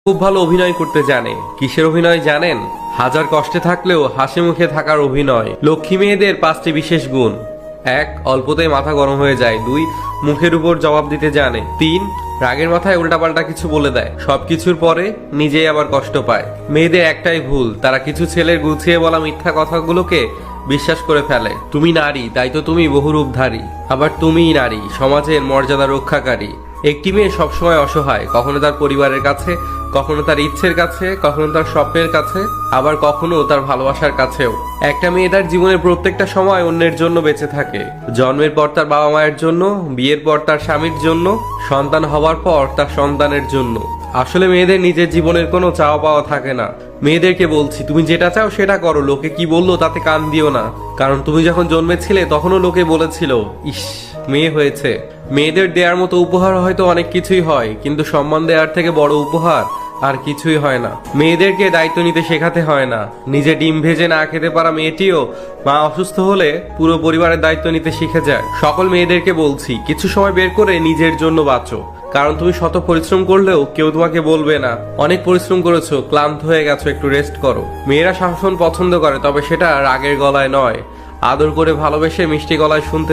খুব ভালো অভিনয় করতে জানে। কিসের অভিনয় জানেন? হাজার কষ্টে থাকলেও হাসি মুখে থাকার অভিনয়। লক্ষ্মী মেয়েদের 5টি বিশেষ গুণ। 1. অল্পতেই মাথা গরম হয়ে যায়। 2. মুখের উপর জবাব দিতে জানে। 3. রাগের মাথায় উল্টাপাল্টা কিছু বলে দেয়। সবকিছুর পরে নিজেই আবার কষ্ট পায়। মেয়েদের একটাই ভুল, তারা কিছু ছেলের গুছিয়ে বলা মিথ্যা কথাগুলোকে বিশ্বাস করে ফেলে। তুমি নারী, তাই তো তুমি বহুরূপধারী। আবার তুমিই নারী, সমাজের মর্যাদা রক্ষাকারী। একটি মেয়ে সবসময় অসহায়, কখনো তার পরিবারের কাছে, কখনো তার ইচ্ছের কাছে, কখনো তার স্বপ্নের কাছে, আবার কখনো তার ভালোবাসার কাছেও। একটা মেয়ে তার জীবনের প্রত্যেকটা সময় অন্যের জন্য বেঁচে থাকে। জন্মের পর তার বাবা মায়ের জন্য, বিয়ের পর তার স্বামীর জন্য, সন্তান হওয়ার পর তার সন্তানের জন্য। আসলে মেয়েদের নিজের জীবনের কোনো চাওয়া পাওয়া থাকে না। মেয়েদেরকে বলছি, তুমি যেটা চাও সেটা করো, লোকে কি বললো তাতে কান দিও না। কারণ তুমি যখন জন্মেছিলে তখনও লোকে বলেছিল, ইস মেয়ে হয়েছে। মেয়েদের দেওয়ার মতো উপহার হয়তো অনেক কিছুই হয়, কিন্তু সম্মান দেওয়ার থেকে বড় উপহার আর কিছুই হয় না। মেয়েদেরকে দায়িত্ব নিতে শেখাতে হয় না। নিজে ডিম ভেজে না খেতে পারা মেয়েটিও মা অসুস্থ হলে পুরো পরিবারের দায়িত্ব নিতে শিখে যায়। সকল মেয়েদেরকে বলছি, কিছু সময় বের করে নিজের জন্য বাঁচো। কারণ তুমি শত পরিশ্রম করলেও কেউ তোমাকে বলবে না অনেক পরিশ্রম করেছো, ক্লান্ত হয়ে গেছো, একটু রেস্ট করো। মেয়েরা শাসন পছন্দ করে, তবে সেটা রাগের গলায় নয়, আদর করে ভালোবেসে মিষ্টি গলায় শুনতে